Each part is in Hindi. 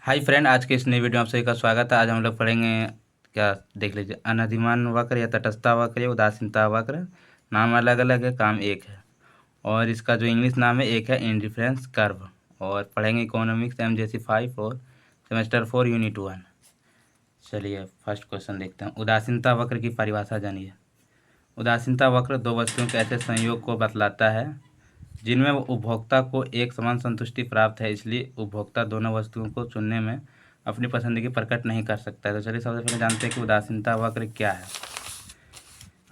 हाय फ्रेंड, आज के इस नई वीडियो में आप सभी का स्वागत है। आज हम लोग पढ़ेंगे, क्या देख लीजिए, अनधिमान वक्र या तटस्थता वक्र या उदासीनता वक्र। नाम अलग अलग है, काम एक है। और इसका जो इंग्लिश नाम है एक है इंडिफरेंस कर्व। और पढ़ेंगे इकोनॉमिक्स MJC 5 और सेमेस्टर 4 यूनिट 1। चलिए फर्स्ट क्वेश्चन देखते हैं। उदासीनता वक्र की परिभाषा जानिए। उदासीनता वक्र दो वस्तुओं के ऐसे संयोग को बतलाता है जिनमें उपभोक्ता को एक समान संतुष्टि प्राप्त है, इसलिए उपभोक्ता दोनों वस्तुओं को चुनने में अपनी पसंद की प्रकट नहीं कर सकता है। तो चलिए सबसे पहले जानते हैं कि उदासीनता वक्र क्या है।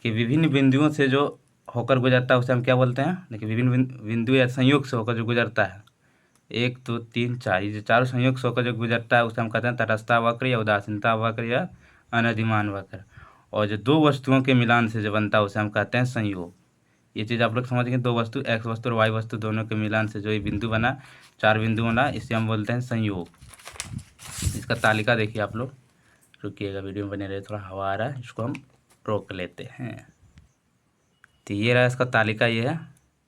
कि विभिन्न बिंदुओं से जो होकर गुजरता है उसे हम क्या बोलते हैं। देखिए, विभिन्न बिंदु या संयोग से होकर जो गुजरता है, 1 2 3 4, ये जो चारों संयोग से होकर जो गुजरता है उसे हम कहते हैं तटस्थता वक्र या उदासीनता वक्र या अनधिमान वक्र। और जो दो वस्तुओं के मिलान से जो बनता है उसे हम कहते हैं संयोग। ये चीज़ आप लोग समझ गए। दो वस्तु, एक्स वस्तु और वाई वस्तु दोनों के मिलान से जो ये बिंदु बना, चार बिंदु बना, इसे हम बोलते हैं संयोग। इसका तालिका देखिए आप लोग। रुकिएगा, वीडियो में बने रहे, थोड़ा हवा आ रहा है, इसको हम रोक लेते हैं। तो ये रहा इसका तालिका, ये है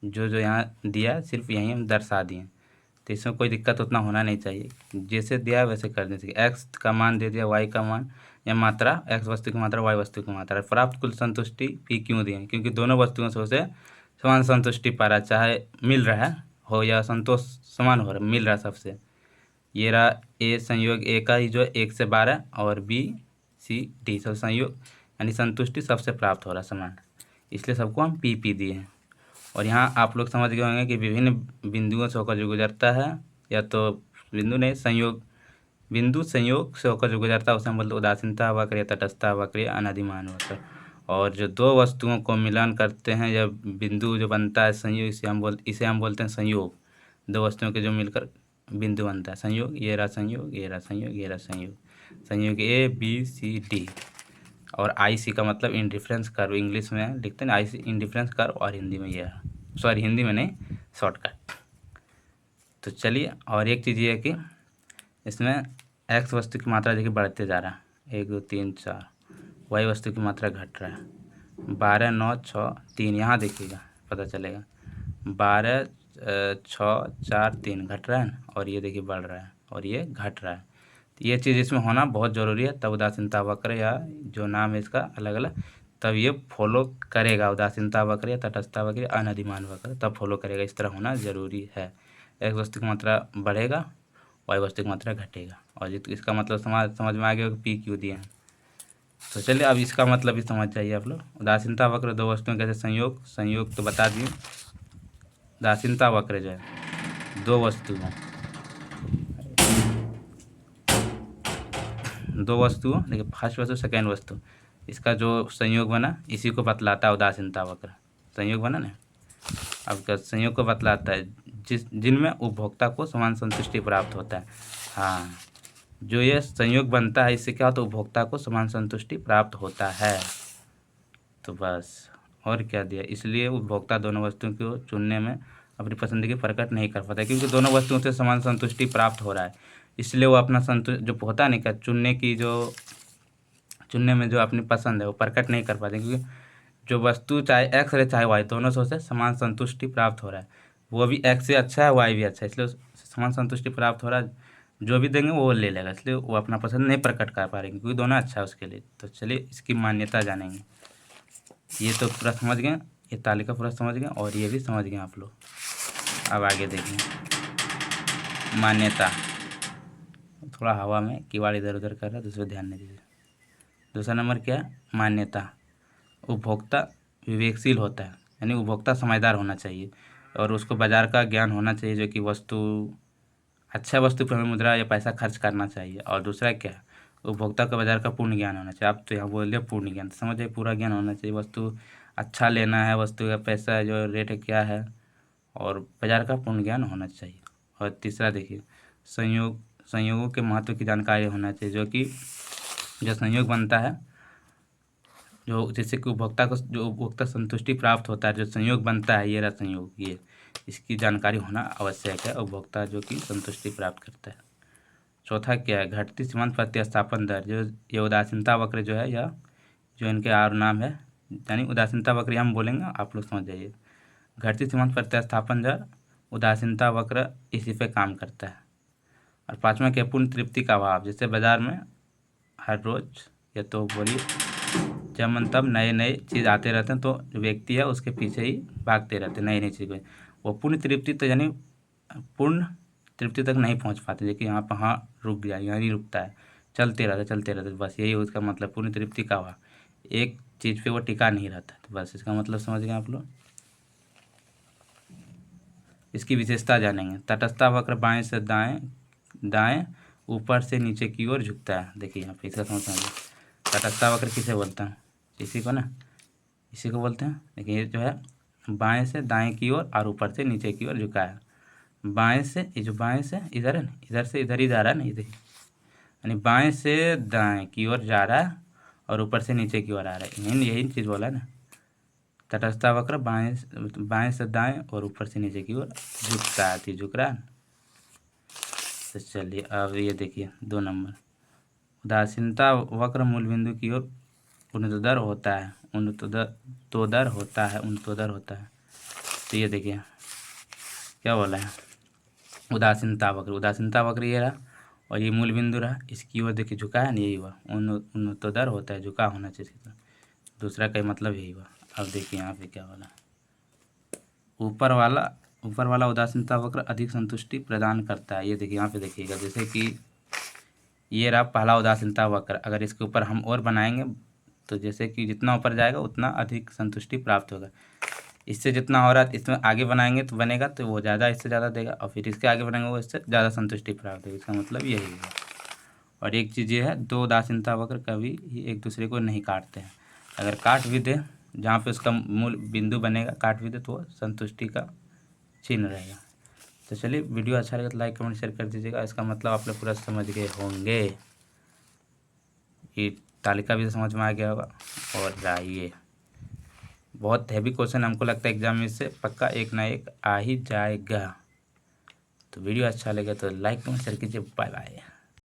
जो जो यहाँ दिया है, सिर्फ यहीं हम दर्शा दिए। तो इसमें कोई दिक्कत उतना होना नहीं चाहिए, जैसे दिया है वैसे कर देना चाहिए। एक्स का मान दे दिया, वाई का मान या मात्रा, एक्स वस्तु की मात्रा, वाई वस्तु की मात्रा। प्राप्त कुल संतुष्टि पी क्यों दिए, क्योंकि दोनों वस्तुओं से उसे समान संतुष्टि पा रहा, चाहे मिल रहा है हो या संतोष समान हो रहा, मिल रहा सबसे। ये रहा ए संयोग ए का ही जो 1 से 12 और BCD सब संयोग, यानी संतुष्टि सबसे प्राप्त हो रहा समान, इसलिए सबको हम पी दिए हैं। और यहाँ आप लोग समझ गए होंगे कि विभिन्न बिंदुओं से होकर जो गुजरता है, या तो बिंदु नहीं, संयोग, बिंदु संयोग से होकर जो गुजरता है उसे हम बोलते उदासीनता वक्र या तटस्थता वक्र या अनधिमान वक्र। और जो दो वस्तुओं को मिलान करते हैं या बिंदु जो बनता है संयोग, इसे हम बोलते हैं संयोग। दो वस्तुओं के जो मिलकर बिंदु बनता है संयोग। ये रहा संयोग, ये रहा संयोग, ये रहा संयोग। संयोग ABCD। और IC का मतलब इंडिफरेंस कर्व, इंग्लिश में लिखते हैं IC इंडिफरेंस कर्व, और हिंदी में ये है, सॉरी हिंदी में नहीं, शॉर्टकट। तो चलिए, और एक चीज़ ये है कि इसमें एक्स वस्तु की मात्रा देखिए बढ़ते जा रहा है, 1 2 3 4। वाई वस्तु की मात्रा घट रहा है, 12 9 6 3। यहाँ देखिएगा पता चलेगा, 12 6 4 3 घट रहा है ना, और ये देखिए बढ़ रहा है और ये घट रहा है। तो ये चीज़ इसमें होना बहुत ज़रूरी है, तब उदासीनता वक्र या जो नाम है इसका अलग अलग, तब ये फॉलो करेगा। उदासीनता वक्र या तटस्थता वक्र या अनधिमान वक्र तब फॉलो करेगा, इस तरह होना ज़रूरी है। एक वस्तु की मात्रा बढ़ेगा, वाई वस्तु की मात्रा घटेगा। और इसका मतलब समझ में आ गया कि पी क्यों दिए हैं। तो चलिए अब इसका मतलब भी समझ जाइए आप लोग। उदासीनता वक्र दो वस्तुओं कैसे संयोग, संयोग तो बता दिए। उदासीनता वक्र जो है दो वस्तुओं, देखिए फर्स्ट वस्तु सेकेंड वस्तु, इसका जो संयोग बना इसी को बतलाता है उदासीनता वक्र। संयोग बना ना, अब का संयोग को बतलाता है जिनमें उपभोक्ता को समान संतुष्टि प्राप्त होता है। हाँ, जो ये संयोग बनता है इससे क्या होता है, उपभोक्ता को समान संतुष्टि प्राप्त होता है। तो बस, और क्या दिया, इसलिए उपभोक्ता दोनों वस्तुओं को चुनने में अपनी पसंद की प्रकट नहीं कर पाता, क्योंकि दोनों वस्तुओं से समान संतुष्टि प्राप्त हो रहा है, इसलिए वो अपना संतुष्ट जो होता नहीं, क्या चुनने की जो चुनने में जो अपनी पसंद है वो प्रकट नहीं कर पाते, क्योंकि जो वस्तु चाहे एक्स रहे चाहे वाई, दोनों से उसे समान संतुष्टि प्राप्त हो रहा है। वो भी एक्स से अच्छा है, वाई भी अच्छा है, इसलिए समान संतुष्टि प्राप्त हो रहा है। जो भी देंगे वो ले लेगा, इसलिए वो अपना पसंद नहीं प्रकट कर पा रहे, क्योंकि दोनों अच्छा है उसके लिए। तो चलिए इसकी मान्यता जानेंगे। ये तो पूरा समझ गए, ये तालिका पूरा समझ गए, और ये भी समझ गए आप लोग। अब आगे देखें मान्यता। थोड़ा हवा में किवाड़ इधर उधर कर रहा है, दूसरे ध्यान नहीं दीजिए। दूसरा नंबर क्या है, मान्यता। उपभोक्ता विवेकशील होता है, यानी उपभोक्ता समझदार होना चाहिए, और उसको बाजार का ज्ञान होना चाहिए, जो कि अच्छा वस्तु पर हमें मुद्रा या पैसा खर्च करना चाहिए। और दूसरा क्या है, उपभोक्ता का बाजार का पूर्ण ज्ञान होना चाहिए। आप तो यहाँ बोल दिया पूर्ण ज्ञान, तो समझिए पूरा ज्ञान होना चाहिए। वस्तु अच्छा लेना है, वस्तु का पैसा जो रेट है क्या है, और बाजार का पूर्ण ज्ञान होना चाहिए। और तीसरा देखिए, संयोगों के महत्व की जानकारी होना चाहिए, जो कि जो संयोग बनता है, जो जिससे कि उपभोक्ता संतुष्टि प्राप्त होता है, जो संयोग बनता है, ये रहा संयोग, ये इसकी जानकारी होना आवश्यक है, उपभोक्ता जो कि संतुष्टि प्राप्त करता है। चौथा क्या है, घटती सीमांत प्रतिस्थापन दर। जो ये उदासीनता वक्र जो है, या जो इनके और नाम है, यानी उदासीनता वक्र हम बोलेंगे, आप लोग समझ जाइए। घटती सीमांत प्रतिस्थापन दर, उदासीनता वक्र इसी पे काम करता है। और 5वां क्या, पूर्ण तृप्ति का अभाव। जैसे बाज़ार में हर रोज़ या तो बोलिए जब मन तब नए नए चीज़ आते रहते हैं, तो जो व्यक्ति है उसके पीछे ही भागते रहते हैं नई नई चीज़। वो पूर्ण तृप्ति तो यानी पूर्ण तृप्ति तक नहीं पहुंच पाते, लेकिन यहाँ पर हाँ रुक गया, यहाँ नहीं रुकता है, चलते रहते, बस यही उसका मतलब पूर्ण तृप्ति का हुआ। एक चीज़ पे वो टिका नहीं रहता। तो बस इसका मतलब समझ गए आप लोग। इसकी विशेषता जानेंगे। तटस्था वक्र बाएं से दाएं, दाएं ऊपर से नीचे की ओर झुकता है। देखिए यहाँ पे इसका समझ। तटस्था वक्र किसे बोलते हैं, इसी को ना, इसी को बोलते हैं। देखिए ये जो है बाएं से दाएं की ओर और ऊपर से नीचे की ओर झुका है। बाएं से, ये जो बाएं से इधर है ना, इधर से इधर ही जा रहा है ना, ये देखिए, यानी बाएं से दाएं की ओर जा रहा है और ऊपर से नीचे की ओर आ रहा है। यही चीज़ बोला है ना, तटस्था वक्र बाएं से दाएं और ऊपर से नीचे की ओर झुकता है, तो झुक रहा है। तो चलिए अब ये देखिए 2 नंबर, उदासीनता वक्र मूल बिंदु की ओर उन्नतोदर होता है, उन्नतोदर होता है, उन्नतोदर होता है। तो ये देखिए क्या बोला है, उदासीनता वक्र ये रहा और ये मूल बिंदु रहा, इसकी ओर देखिए झुका है ना, यही हुआ उन्नतोदर होता है, झुका होना चाहिए। दूसरा का मतलब यही हुआ। अब देखिए यहाँ पे क्या बोला, ऊपर वाला उदासीनता वक्र अधिक संतुष्टि प्रदान करता है। ये देखिए यहाँ पे देखिएगा, जैसे कि ये रहा पहला उदासीनता वक्र, अगर इसके ऊपर हम और बनाएंगे तो जैसे कि जितना ऊपर जाएगा उतना अधिक संतुष्टि प्राप्त होगा। इससे जितना हो रहा है इसमें आगे बनाएंगे तो बनेगा, तो वो ज़्यादा इससे ज़्यादा देगा, और फिर इसके आगे बनाएंगे वो इससे ज़्यादा संतुष्टि प्राप्त होगी। इसका मतलब यही है। और एक चीज़ ये है, 2 उदासीनता वक्र कभी एक दूसरे को नहीं काटते हैं। अगर काट भी दे, जहाँ पे उसका मूल बिंदु बनेगा काट भी दे, तो वो संतुष्टि का चिन्ह रहेगा। तो चलिए वीडियो अच्छा लगे तो लाइक कमेंट शेयर कर दीजिएगा। इसका मतलब आप लोग पूरा समझ गए होंगे, ये तालिका भी समझ में आ गया होगा। और ये बहुत हैवी क्वेश्चन हमको लगता है एग्जाम में से पक्का एक ना एक आ ही जाएगा। तो वीडियो अच्छा लगे तो लाइक कमेंट शेयर कीजिए। Bye bye.